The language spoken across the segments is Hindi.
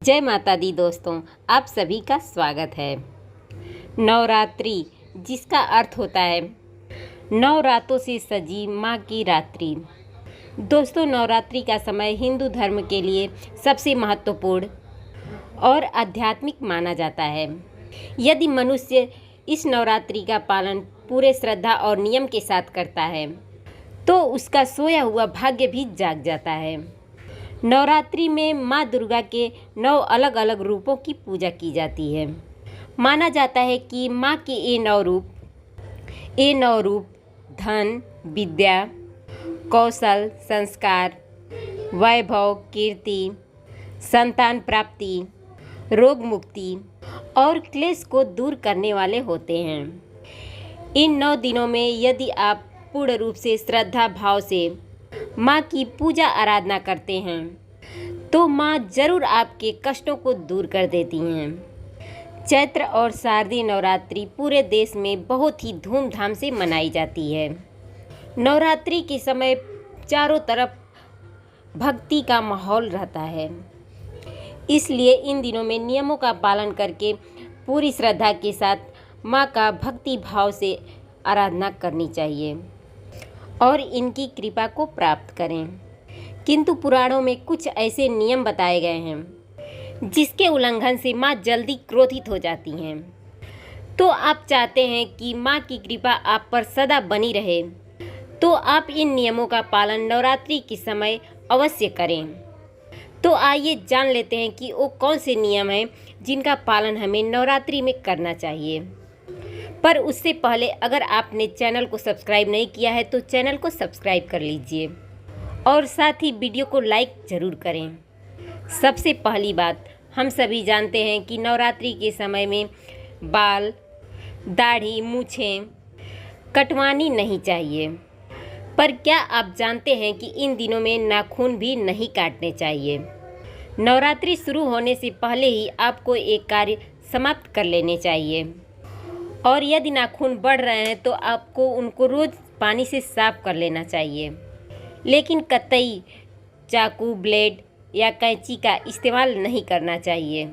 जय माता दी दोस्तों, आप सभी का स्वागत है। नवरात्रि, जिसका अर्थ होता है नौ रातों से सजी माँ की रात्रि। दोस्तों, नवरात्रि का समय हिंदू धर्म के लिए सबसे महत्वपूर्ण और आध्यात्मिक माना जाता है। यदि मनुष्य इस नवरात्रि का पालन पूरे श्रद्धा और नियम के साथ करता है तो उसका सोया हुआ भाग्य भी जाग जाता है। नवरात्रि में माँ दुर्गा के 9 अलग अलग रूपों की पूजा की जाती है। माना जाता है कि माँ के ये नौ रूप धन, विद्या, कौशल, संस्कार, वैभव, कीर्ति, संतान प्राप्ति, रोग मुक्ति और क्लेश को दूर करने वाले होते हैं। इन 9 दिनों में यदि आप पूर्ण रूप से श्रद्धा भाव से माँ की पूजा आराधना करते हैं तो माँ जरूर आपके कष्टों को दूर कर देती हैं। चैत्र और शारदीय नवरात्रि पूरे देश में बहुत ही धूमधाम से मनाई जाती है। नवरात्रि के समय चारों तरफ भक्ति का माहौल रहता है, इसलिए इन दिनों में नियमों का पालन करके पूरी श्रद्धा के साथ माँ का भक्ति भाव से आराधना करनी चाहिए और इनकी कृपा को प्राप्त करें। किंतु पुराणों में कुछ ऐसे नियम बताए गए हैं जिसके उल्लंघन से माँ जल्दी क्रोधित हो जाती हैं। तो आप चाहते हैं कि माँ की कृपा आप पर सदा बनी रहे, तो आप इन नियमों का पालन नवरात्रि के समय अवश्य करें। तो आइए जान लेते हैं कि वो कौन से नियम हैं जिनका पालन हमें नवरात्रि में करना चाहिए। पर उससे पहले अगर आपने चैनल को सब्सक्राइब नहीं किया है तो चैनल को सब्सक्राइब कर लीजिए और साथ ही वीडियो को लाइक ज़रूर करें। सबसे पहली बात, हम सभी जानते हैं कि नवरात्रि के समय में बाल, दाढ़ी, मूछें कटवानी नहीं चाहिए। पर क्या आप जानते हैं कि इन दिनों में नाखून भी नहीं काटने चाहिए। नवरात्रि शुरू होने से पहले ही आपको एक कार्य समाप्त कर लेने चाहिए और यदि नाखून बढ़ रहे हैं तो आपको उनको रोज़ पानी से साफ कर लेना चाहिए, लेकिन कतई चाकू, ब्लेड या कैंची का इस्तेमाल नहीं करना चाहिए।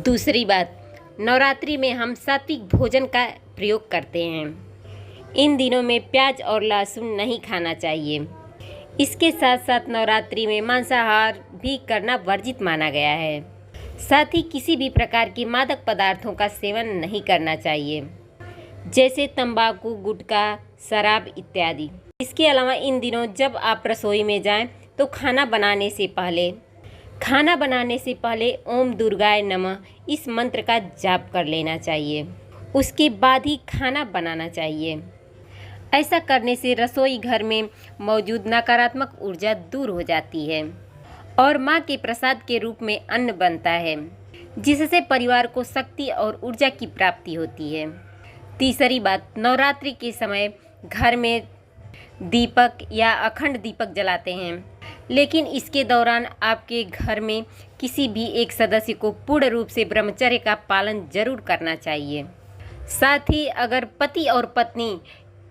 दूसरी बात, नवरात्रि में हम सात्विक भोजन का प्रयोग करते हैं। इन दिनों में प्याज और लहसुन नहीं खाना चाहिए। इसके साथ साथ नवरात्रि में मांसाहार भी करना वर्जित माना गया है। साथ ही किसी भी प्रकार की मादक पदार्थों का सेवन नहीं करना चाहिए, जैसे तंबाकू, गुटखा, शराब इत्यादि। इसके अलावा इन दिनों जब आप रसोई में जाएं तो खाना बनाने से पहले ओम दुर्गाय नमः इस मंत्र का जाप कर लेना चाहिए। उसके बाद ही खाना बनाना चाहिए। ऐसा करने से रसोई घर में मौजूद नकारात्मक ऊर्जा दूर हो जाती है और माँ के प्रसाद के रूप में अन्न बनता है, जिससे परिवार को शक्ति और ऊर्जा की प्राप्ति होती है। तीसरी बात, नवरात्रि के समय घर में दीपक या अखंड दीपक जलाते हैं, लेकिन इसके दौरान आपके घर में किसी भी एक सदस्य को पूर्ण रूप से ब्रह्मचर्य का पालन जरूर करना चाहिए। साथ ही अगर पति और पत्नी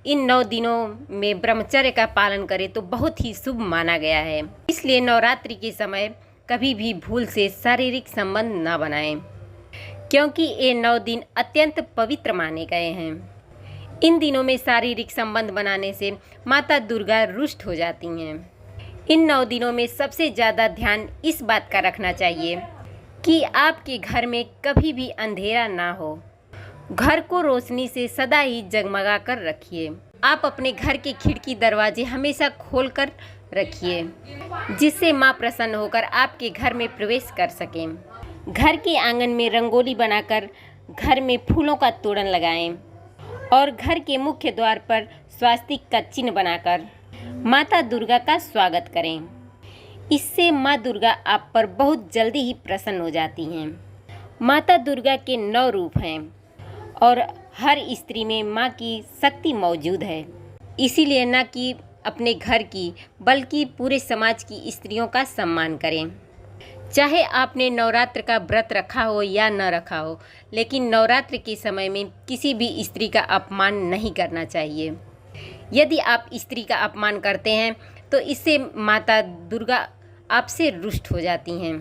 इन 9 दिनों में ब्रह्मचर्य का पालन करें तो बहुत ही शुभ माना गया है। इसलिए नवरात्रि के समय कभी भी भूल से शारीरिक संबंध न बनाएं, क्योंकि ये 9 दिन अत्यंत पवित्र माने गए हैं। इन दिनों में शारीरिक संबंध बनाने से माता दुर्गा रुष्ट हो जाती हैं। इन 9 दिनों में सबसे ज़्यादा ध्यान इस बात का रखना चाहिए कि आपके घर में कभी भी अंधेरा ना हो। घर को रोशनी से सदा ही जगमगा कर रखिए। आप अपने घर के खिड़की दरवाजे हमेशा खोल कर रखिए, जिससे माँ प्रसन्न होकर आपके घर में प्रवेश कर सकें। घर के आंगन में रंगोली बनाकर घर में फूलों का तोरण लगाएं और घर के मुख्य द्वार पर स्वास्तिक का चिन्ह बनाकर माता दुर्गा का स्वागत करें। इससे माँ दुर्गा आप पर बहुत जल्दी ही प्रसन्न हो जाती हैं। माता दुर्गा के 9 रूप हैं और हर स्त्री में माँ की शक्ति मौजूद है। इसीलिए न कि अपने घर की बल्कि पूरे समाज की स्त्रियों का सम्मान करें। चाहे आपने नवरात्र का व्रत रखा हो या न रखा हो, लेकिन नवरात्र के समय में किसी भी स्त्री का अपमान नहीं करना चाहिए। यदि आप स्त्री का अपमान करते हैं तो इससे माता दुर्गा आपसे रुष्ट हो जाती हैं।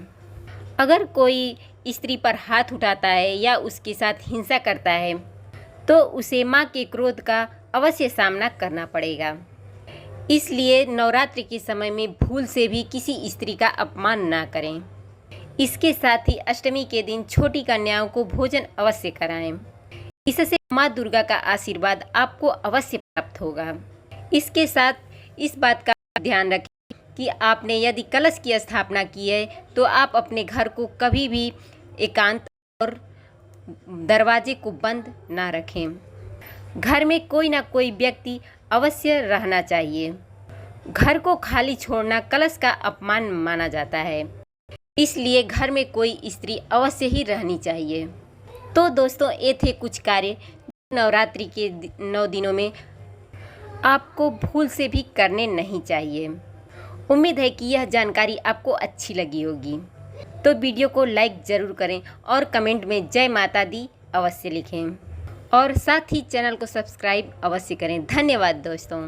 अगर कोई स्त्री पर हाथ उठाता है या उसके साथ हिंसा करता है तो उसे माँ के क्रोध का अवश्य सामना करना पड़ेगा। इसलिए नवरात्रि के समय में भूल से भी किसी स्त्री का अपमान ना करें। इसके साथ ही अष्टमी के दिन छोटी कन्याओं को भोजन अवश्य कराएं। इससे माँ दुर्गा का आशीर्वाद आपको अवश्य प्राप्त होगा। इसके साथ इस बात का ध्यान रखें कि आपने यदि कलश की स्थापना की है तो आप अपने घर को कभी भी एकांत और दरवाजे को बंद ना रखें। घर में कोई ना कोई व्यक्ति अवश्य रहना चाहिए। घर को खाली छोड़ना कलश का अपमान माना जाता है, इसलिए घर में कोई स्त्री अवश्य ही रहनी चाहिए। तो दोस्तों, ये थे कुछ कार्य नवरात्रि के 9 दिनों में आपको भूल से भी करने नहीं चाहिए। उम्मीद है कि यह जानकारी आपको अच्छी लगी होगी। तो वीडियो को लाइक ज़रूर करें और कमेंट में जय माता दी अवश्य लिखें और साथ ही चैनल को सब्सक्राइब अवश्य करें। धन्यवाद दोस्तों।